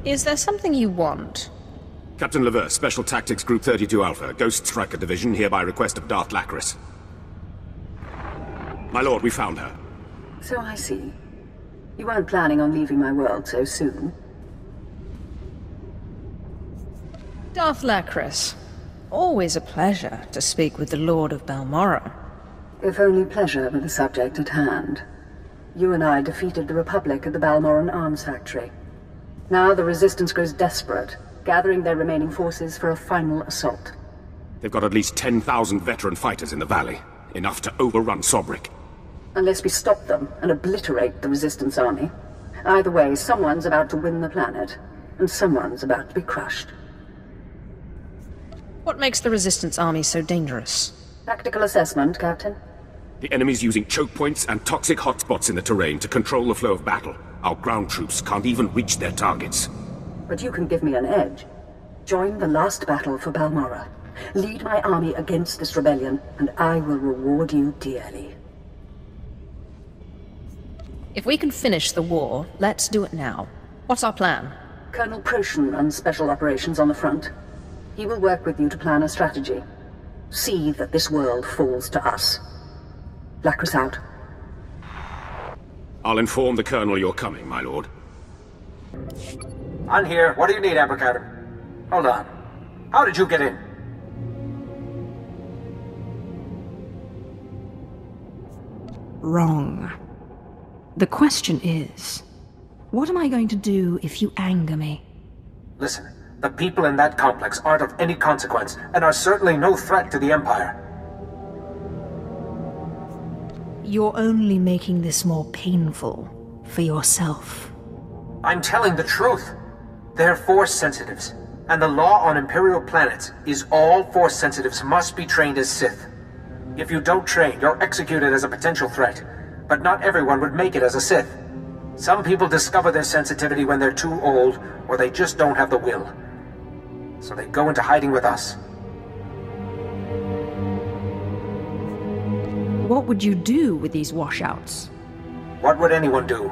Is there something you want? Captain Lever, Special Tactics Group 32 Alpha, Ghost Striker Division, hereby request of Darth Lacris. My lord, we found her. So I see. You weren't planning on leaving my world so soon. Darth Lacris. Always a pleasure to speak with the Lord of Balmorra. If only pleasure were the subject at hand. You and I defeated the Republic at the Balmorran Arms Factory. Now the Resistance grows desperate, gathering their remaining forces for a final assault. They've got at least 10,000 veteran fighters in the valley. Enough to overrun Sobrik. Unless we stop them and obliterate the Resistance army. Either way, someone's about to win the planet, and someone's about to be crushed. What makes the Resistance army so dangerous? Tactical assessment, Captain. The enemy's using choke points and toxic hotspots in the terrain to control the flow of battle. Our ground troops can't even reach their targets. But you can give me an edge. Join the last battle for Balmorra. Lead my army against this rebellion, and I will reward you dearly. If we can finish the war, let's do it now. What's our plan? Colonel Proshin runs special operations on the front. He will work with you to plan a strategy. See that this world falls to us. Lacris out. I'll inform the Colonel you're coming, my lord. I'm here. What do you need, Abracadabra? Hold on. How did you get in? Wrong. The question is, what am I going to do if you anger me? Listen, the people in that complex aren't of any consequence, and are certainly no threat to the Empire. You're only making this more painful for yourself. I'm telling the truth. They're Force sensitives, and the law on Imperial planets is all Force sensitives must be trained as Sith. If you don't train, you're executed as a potential threat, but not everyone would make it as a Sith. Some people discover their sensitivity when they're too old, or they just don't have the will. So they go into hiding with us. What would you do with these washouts? What would anyone do?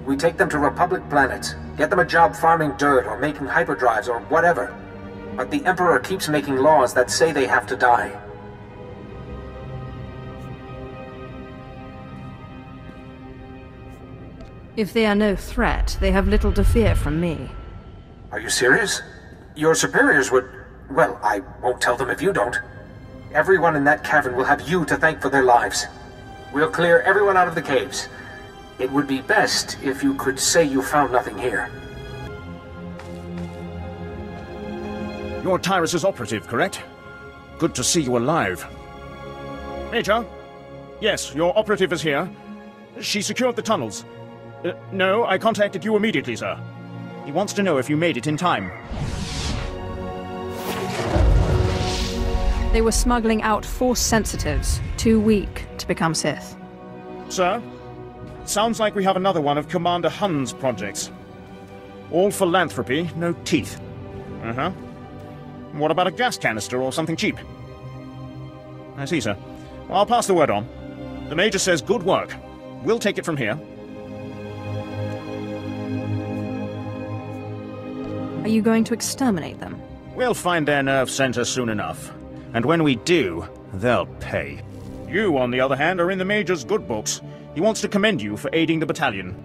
We take them to Republic planets, get them a job farming dirt or making hyperdrives or whatever. But the Emperor keeps making laws that say they have to die. If they are no threat, they have little to fear from me. Are you serious? Your superiors would... Well, I won't tell them if you don't. Everyone in that cavern will have you to thank for their lives. We'll clear everyone out of the caves. It would be best if you could say you found nothing here. You're Tyrus's operative, correct? Good to see you alive. Major? Yes, your operative is here. She secured the tunnels. No, I contacted you immediately, sir. He wants to know if you made it in time. They were smuggling out Force sensitives, too weak to become Sith. Sir? Sounds like we have another one of Commander Hun's projects. All philanthropy, no teeth. Uh-huh. What about a gas canister or something cheap? I see, sir. Well, I'll pass the word on. The Major says good work. We'll take it from here. Are you going to exterminate them? We'll find their nerve center soon enough. And when we do, they'll pay. You, on the other hand, are in the Major's good books. He wants to commend you for aiding the battalion.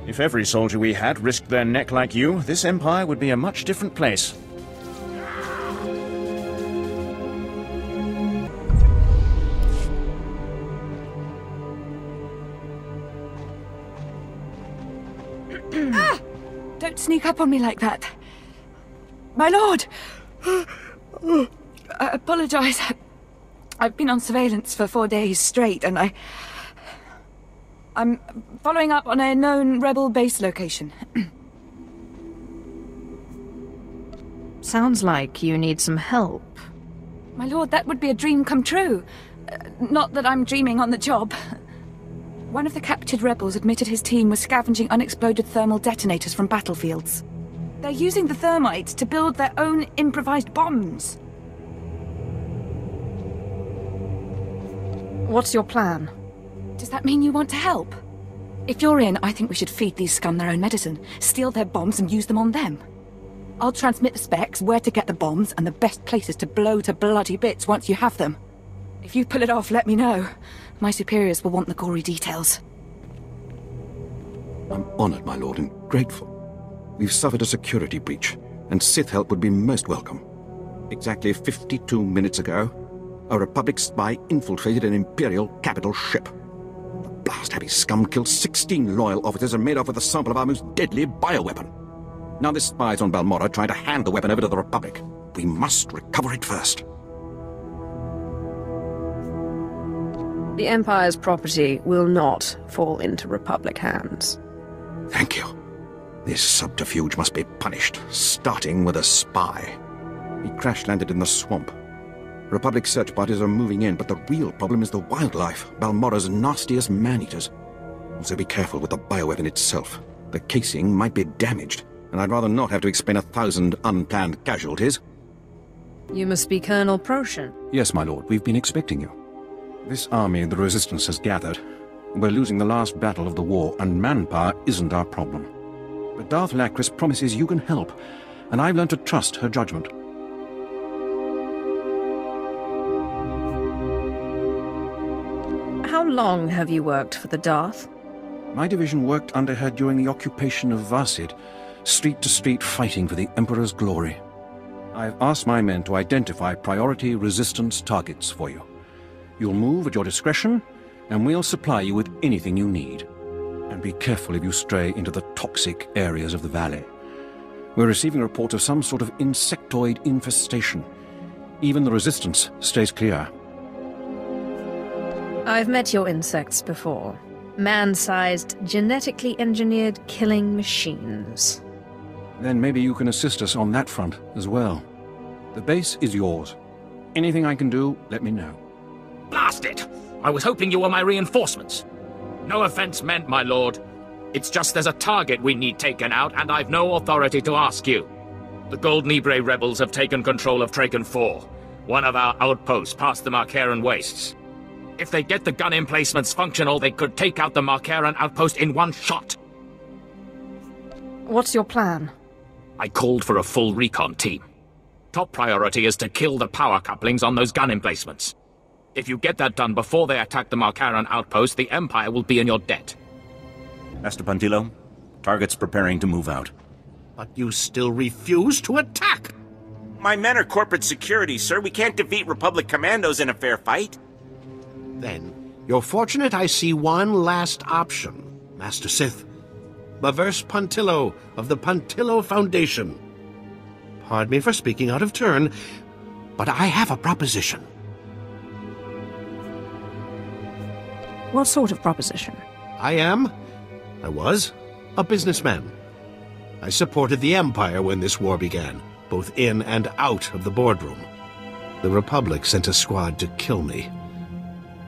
If every soldier we had risked their neck like you, this Empire would be a much different place. Ah! Don't sneak up on me like that. My lord! I apologize. I've been on surveillance for 4 days straight, and I'm following up on a known rebel base location. Sounds like you need some help. My lord, that would be a dream come true. Not that I'm dreaming on the job. One of the captured rebels admitted his team was scavenging unexploded thermal detonators from battlefields. They're using the thermite to build their own improvised bombs. What's your plan? Does that mean you want to help? If you're in, I think we should feed these scum their own medicine, steal their bombs and use them on them. I'll transmit the specs, where to get the bombs, and the best places to blow to bloody bits once you have them. If you pull it off, let me know. My superiors will want the gory details. I'm honored, my lord, and grateful. We've suffered a security breach, and Sith help would be most welcome. Exactly 52 minutes ago, a Republic spy infiltrated an Imperial capital ship. The blast-happy scum killed 16 loyal officers and made off with a sample of our most deadly bioweapon. Now this spy's on Balmorra trying to hand the weapon over to the Republic. We must recover it first. The Empire's property will not fall into Republic hands. Thank you. This subterfuge must be punished, starting with a spy. He crash-landed in the swamp. Republic search parties are moving in, but the real problem is the wildlife, Balmorra's nastiest man-eaters. So be careful with the bioweapon itself. The casing might be damaged, and I'd rather not have to explain 1,000 unplanned casualties. You must be Colonel Proshin. Yes, my lord, we've been expecting you. This army the Resistance has gathered. We're losing the last battle of the war, and manpower isn't our problem. But Darth Lacris promises you can help, and I've learned to trust her judgment. How long have you worked for the Darth? My division worked under her during the occupation of Varsid, street to street fighting for the Emperor's glory. I've asked my men to identify priority resistance targets for you. You'll move at your discretion, and we'll supply you with anything you need. And be careful if you stray into the toxic areas of the valley. We're receiving reports of some sort of insectoid infestation. Even the Resistance stays clear. I've met your insects before. Man-sized, genetically engineered killing machines. Then maybe you can assist us on that front as well. The base is yours. Anything I can do, let me know. Blast it! I was hoping you were my reinforcements. No offense meant, my lord. It's just there's a target we need taken out, and I've no authority to ask you. The Gold Nibre rebels have taken control of Traken 4, one of our outposts past the Marcaran Wastes. If they get the gun emplacements functional, they could take out the Marcaran outpost in one shot. What's your plan? I called for a full recon team. Top priority is to kill the power couplings on those gun emplacements. If you get that done before they attack the Marcaran outpost, the Empire will be in your debt. Master Puntillo, target's preparing to move out. But you still refuse to attack! My men are corporate security, sir. We can't defeat Republic commandos in a fair fight. Then, you're fortunate I see one last option, Master Sith. Baverse Puntillo of the Puntillo Foundation. Pardon me for speaking out of turn, but I have a proposition. What sort of proposition? I was, a businessman. I supported the Empire when this war began, both in and out of the boardroom. The Republic sent a squad to kill me.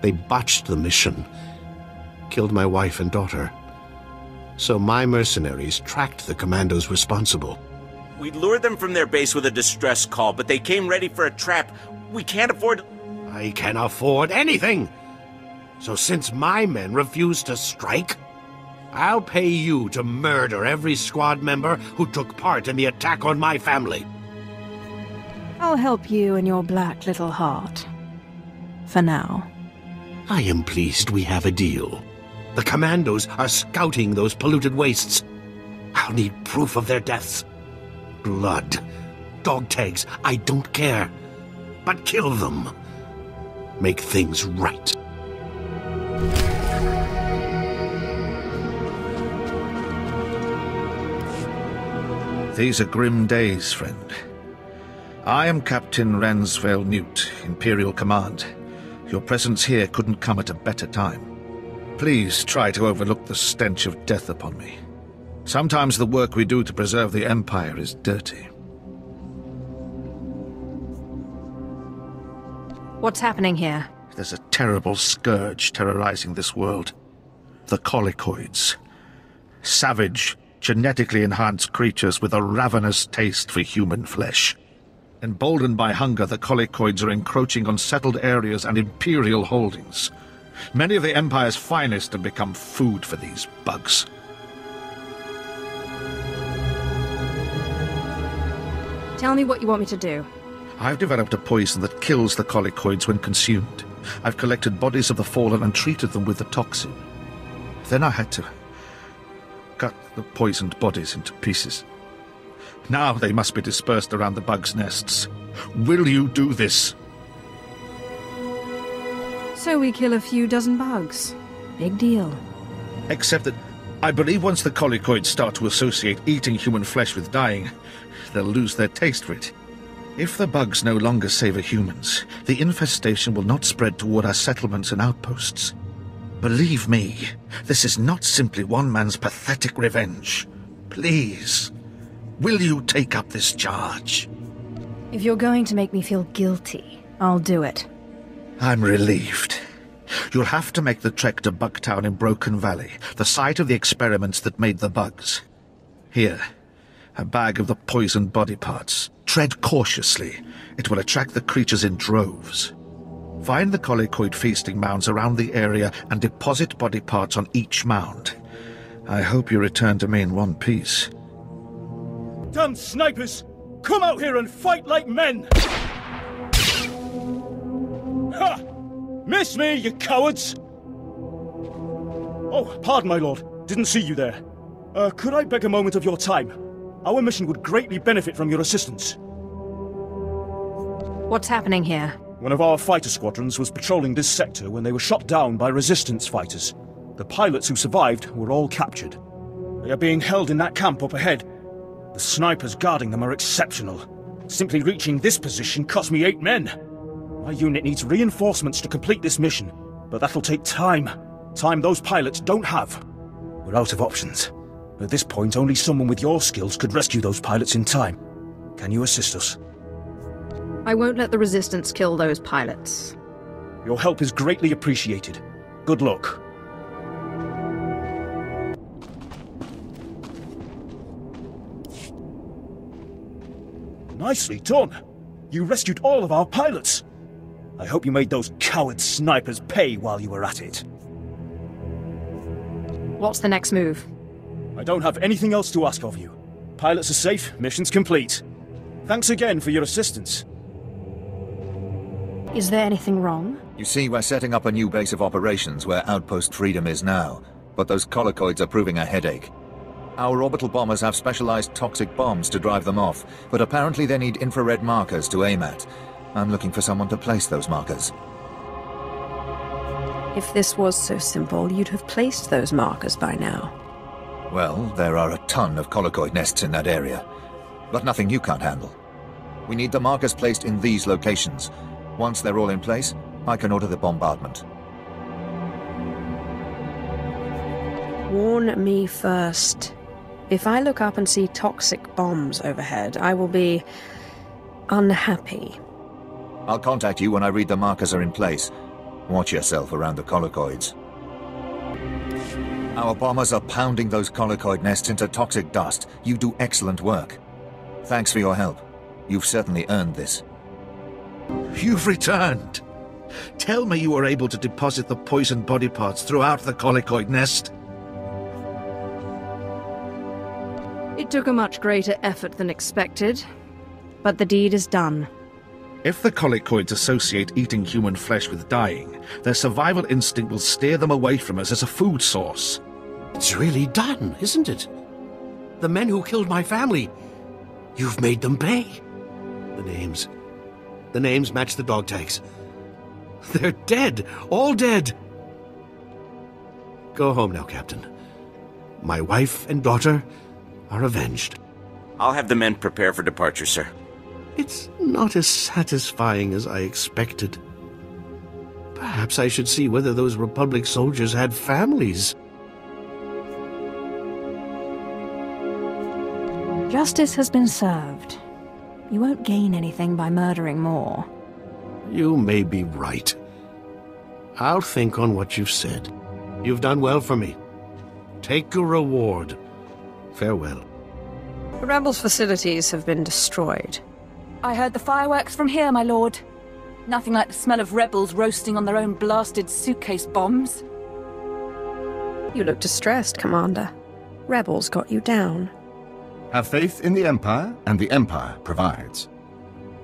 They botched the mission, killed my wife and daughter. So my mercenaries tracked the commandos responsible. We lured them from their base with a distress call, but they came ready for a trap. We can't afford... I can afford anything! So since my men refuse to strike, I'll pay you to murder every squad member who took part in the attack on my family. I'll help you in your black little heart. For now. I am pleased we have a deal. The commandos are scouting those polluted wastes. I'll need proof of their deaths. Blood, dog tags, I don't care. But kill them. Make things right. These are grim days, friend. I am Captain Ransvale Newt, Imperial Command. Your presence here couldn't come at a better time. Please try to overlook the stench of death upon me. Sometimes the work we do to preserve the Empire is dirty. What's happening here? There's a terrible scourge terrorizing this world. The Colicoids. Savage, genetically enhanced creatures with a ravenous taste for human flesh. Emboldened by hunger, the Colicoids are encroaching on settled areas and Imperial holdings. Many of the Empire's finest have become food for these bugs. Tell me what you want me to do. I've developed a poison that kills the colicoids when consumed. I've collected bodies of the fallen and treated them with the toxin. Then I had to cut the poisoned bodies into pieces. Now they must be dispersed around the bugs' nests. Will you do this? So we kill a few dozen bugs. Big deal. Except that I believe once the colicoids start to associate eating human flesh with dying, they'll lose their taste for it. If the bugs no longer savor humans, the infestation will not spread toward our settlements and outposts. Believe me, this is not simply one man's pathetic revenge. Please, will you take up this charge? If you're going to make me feel guilty, I'll do it. I'm relieved. You'll have to make the trek to Bugtown in Broken Valley, the site of the experiments that made the bugs. Here, a bag of the poisoned body parts. Tread cautiously. It will attract the creatures in droves. Find the colicoid feasting mounds around the area and deposit body parts on each mound. I hope you return to me in one piece. Damn snipers! Come out here and fight like men! Ha! Miss me, you cowards! Oh, pardon, my lord. Didn't see you there. Could I beg a moment of your time? Our mission would greatly benefit from your assistance. What's happening here? One of our fighter squadrons was patrolling this sector when they were shot down by resistance fighters. The pilots who survived were all captured. They are being held in that camp up ahead. The snipers guarding them are exceptional. Simply reaching this position cost me 8 men. My unit needs reinforcements to complete this mission, but that'll take time. Time those pilots don't have. We're out of options. At this point, only someone with your skills could rescue those pilots in time. Can you assist us? I won't let the Resistance kill those pilots. Your help is greatly appreciated. Good luck. Nicely done. You rescued all of our pilots. I hope you made those coward snipers pay while you were at it. What's the next move? I don't have anything else to ask of you. Pilots are safe, mission's complete. Thanks again for your assistance. Is there anything wrong? You see, we're setting up a new base of operations where Outpost Freedom is now, but those colicoids are proving a headache. Our orbital bombers have specialized toxic bombs to drive them off, but apparently they need infrared markers to aim at. I'm looking for someone to place those markers. If this was so simple, you'd have placed those markers by now. Well, there are a ton of colicoid nests in that area, but nothing you can't handle. We need the markers placed in these locations. Once they're all in place, I can order the bombardment. Warn me first. If I look up and see toxic bombs overhead, I will be unhappy. I'll contact you when I read the markers are in place. Watch yourself around the colicoids. Our bombers are pounding those colicoid nests into toxic dust. You do excellent work. Thanks for your help. You've certainly earned this. You've returned. Tell me you were able to deposit the poisoned body parts throughout the colicoid nest. It took a much greater effort than expected, but the deed is done. If the colicoids associate eating human flesh with dying, their survival instinct will steer them away from us as a food source. It's really done, isn't it? The men who killed my family, you've made them pay. The names match the dog tags. They're dead, all dead. Go home now, Captain. My wife and daughter are avenged. I'll have the men prepare for departure, sir. It's not as satisfying as I expected. Perhaps I should see whether those Republic soldiers had families. Justice has been served. You won't gain anything by murdering more. You may be right. I'll think on what you've said. You've done well for me. Take your reward. Farewell. The rebels' facilities have been destroyed. I heard the fireworks from here, my lord. Nothing like the smell of rebels roasting on their own blasted suitcase bombs. You look distressed, Commander. Rebels got you down. Have faith in the Empire, and the Empire provides.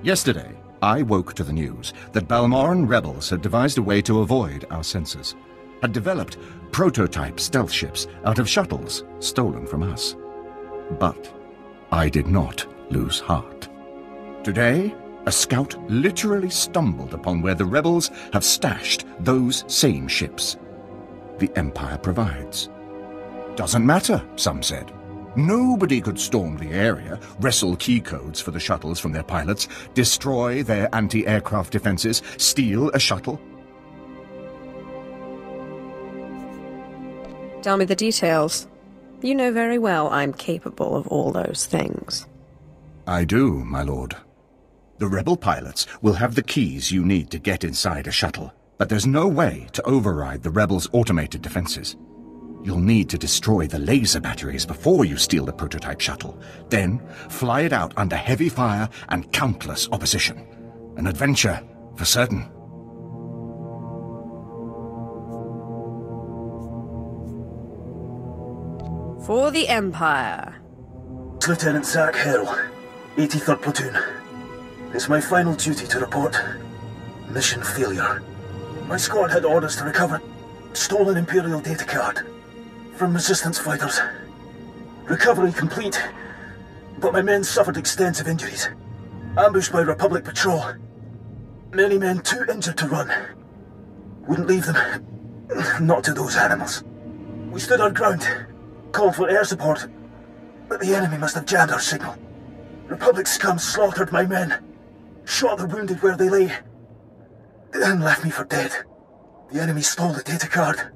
Yesterday, I woke to the news that Balmoran rebels had devised a way to avoid our sensors, had developed prototype stealth ships out of shuttles stolen from us. But I did not lose heart. Today, a scout literally stumbled upon where the rebels have stashed those same ships. The Empire provides. Doesn't matter, some said. Nobody could storm the area, wrestle key codes for the shuttles from their pilots, destroy their anti-aircraft defenses, steal a shuttle. Tell me the details. You know very well I'm capable of all those things. I do, my lord. The rebel pilots will have the keys you need to get inside a shuttle, but there's no way to override the rebels' automated defenses. You'll need to destroy the laser batteries before you steal the prototype shuttle, then fly it out under heavy fire and countless opposition. An adventure, for certain. For the Empire. Lieutenant Zach Harrell, 83rd Platoon. It's my final duty to report. Mission failure. My squad had orders to recover stolen Imperial data card from Resistance fighters. Recovery complete, but my men suffered extensive injuries. Ambushed by Republic patrol. Many men too injured to run. Wouldn't leave them. Not to those animals. We stood our ground, called for air support, but the enemy must have jammed our signal. Republic scum slaughtered my men, shot the wounded where they lay, and left me for dead. The enemy stole the data card.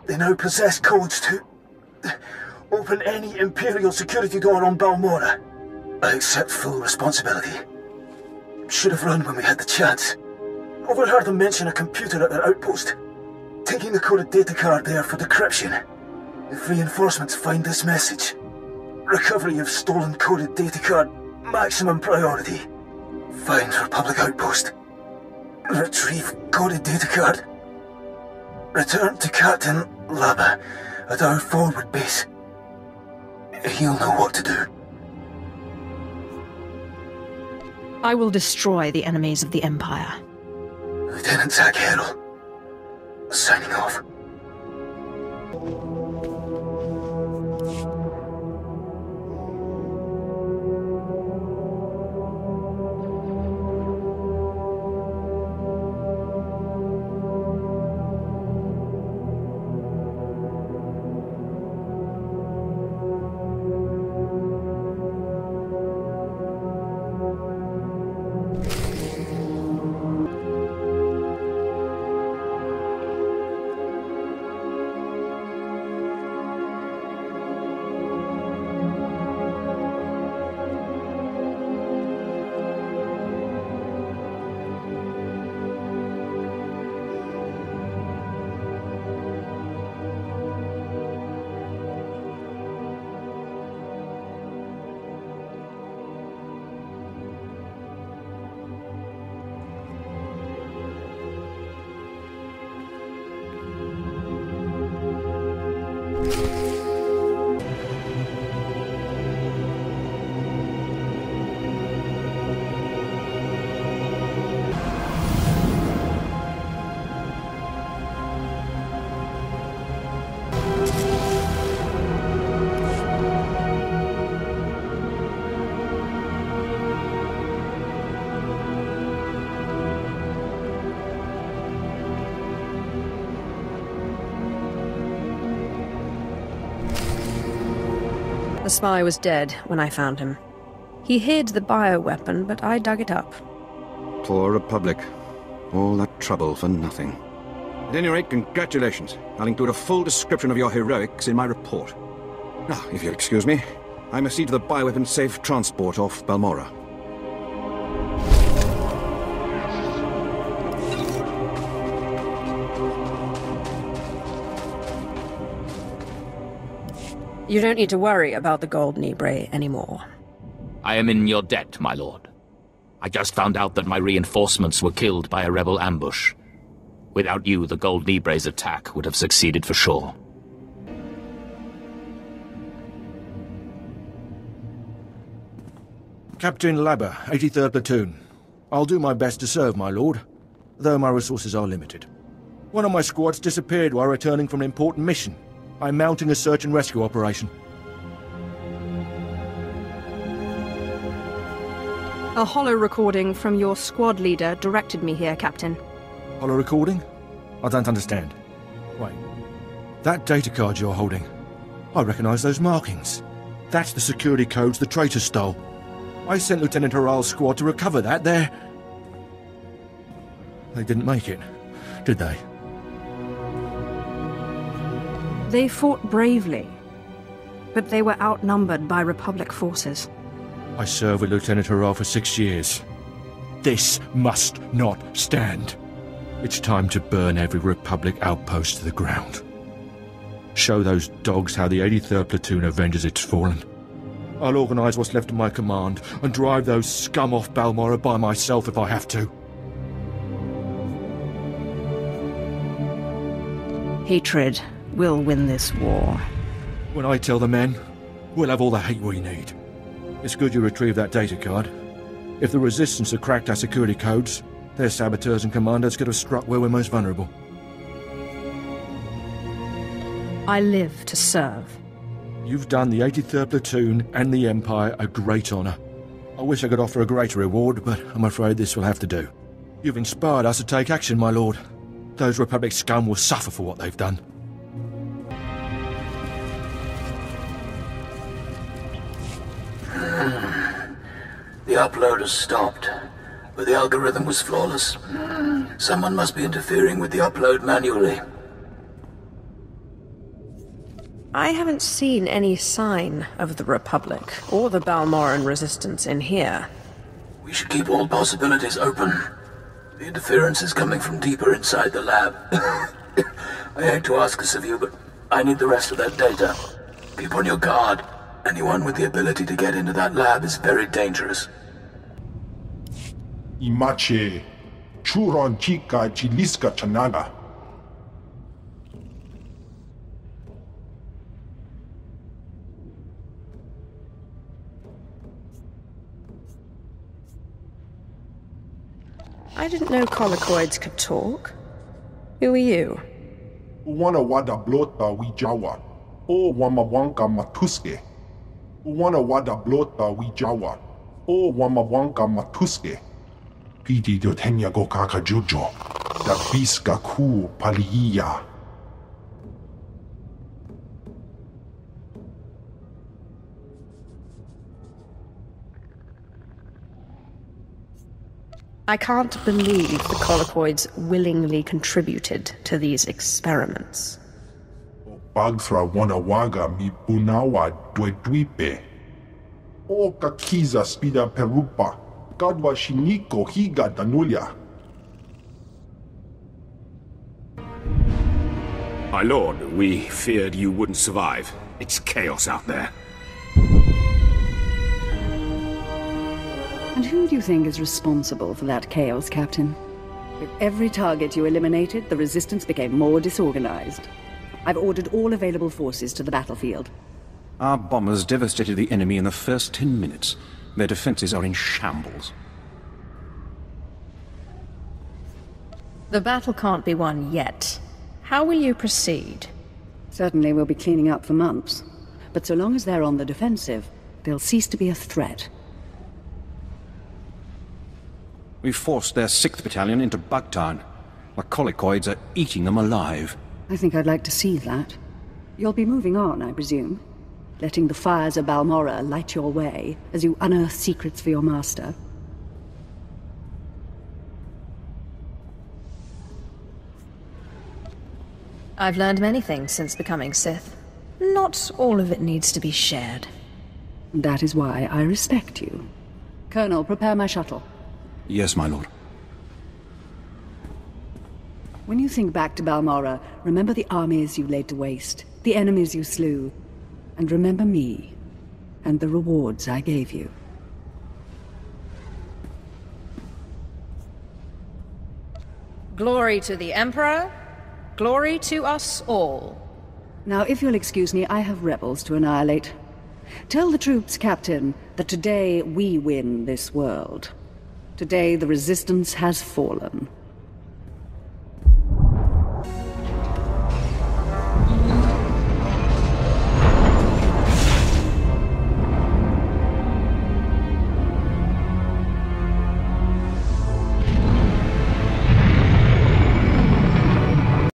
They now possess codes to open any Imperial security door on Balmora. I accept full responsibility. Should have run when we had the chance. Overheard them mention a computer at their outpost, taking the coded data card there for decryption. If reinforcements find this message, recovery of stolen coded data card, maximum priority. Find Republic outpost. Retrieve coded data card. Return to Captain Laba at our forward base. He'll know what to do. I will destroy the enemies of the Empire. Lieutenant Zach Harrell, signing off. The spy was dead when I found him. He hid the bioweapon, but I dug it up. Poor Republic. All that trouble for nothing. At any rate, congratulations. I'll include a full description of your heroics in my report. Now, if you'll excuse me, I must see to the bioweapon safe transport off Balmora. You don't need to worry about the Gold Nibre anymore. I am in your debt, my lord. I just found out that my reinforcements were killed by a rebel ambush. Without you, the Gold Nibre's attack would have succeeded for sure. Captain Labber, 83rd Platoon. I'll do my best to serve, my lord, though my resources are limited. One of my squads disappeared while returning from an important mission. I'm mounting a search and rescue operation. A hollow recording from your squad leader directed me here, Captain. Hollow recording? I don't understand. Wait. That data card you're holding. I recognise those markings. That's the security codes the traitors stole. I sent Lieutenant Haral's squad to recover that. They didn't make it, did they? They fought bravely, but they were outnumbered by Republic forces. I served with Lieutenant Haral for 6 years. This must not stand. It's time to burn every Republic outpost to the ground. Show those dogs how the 83rd Platoon avenges its fallen. I'll organise what's left of my command and drive those scum off Balmorra by myself if I have to. Hatred will win this war. When I tell the men, we'll have all the hate we need. It's good you retrieved that data card. If the Resistance had cracked our security codes, their saboteurs and commandos could have struck where we're most vulnerable. I live to serve. You've done the 83rd Platoon and the Empire a great honour. I wish I could offer a greater reward, but I'm afraid this will have to do. You've inspired us to take action, my lord. Those Republic scum will suffer for what they've done. The upload has stopped, but the algorithm was flawless. Someone must be interfering with the upload manually. I haven't seen any sign of the Republic or the Balmoran Resistance in here. We should keep all possibilities open. The interference is coming from deeper inside the lab. I hate to ask this of you, but I need the rest of that data. Keep on your guard. Anyone with the ability to get into that lab is very dangerous. Imache, churon chika chiliska chanaga. I didn't know colicoids could talk. Who are you? Wana wada blota wijawa. O wamawanka matuske. Wana wada blota wijawa. O wamawanka matuske. Piti dotenya go kaka jujo. Da biska ku paliya. I can't believe the colicoids willingly contributed to these experiments. Bagthra wanawaga mi bunawa dweduipe. O kakiza spida perupa. Gadwa shiniko higa danulia. My lord, we feared you wouldn't survive. It's chaos out there. And who do you think is responsible for that chaos, Captain? With every target you eliminated, the Resistance became more disorganized. I've ordered all available forces to the battlefield. Our bombers devastated the enemy in the first 10 minutes. Their defenses are in shambles. The battle can't be won yet. How will you proceed? Certainly we'll be cleaning up for months. But so long as they're on the defensive, they'll cease to be a threat. We've forced their 6th Battalion into Bugtown. The colicoids are eating them alive. I think I'd like to see that. You'll be moving on, I presume? Letting the fires of Balmorra light your way as you unearth secrets for your master? I've learned many things since becoming Sith. Not all of it needs to be shared. That is why I respect you. Colonel, prepare my shuttle. Yes, my lord. When you think back to Balmorra, remember the armies you laid to waste, the enemies you slew, and remember me, and the rewards I gave you. Glory to the Emperor, glory to us all. Now, if you'll excuse me, I have rebels to annihilate. Tell the troops, Captain, that today we win this world. Today the Resistance has fallen.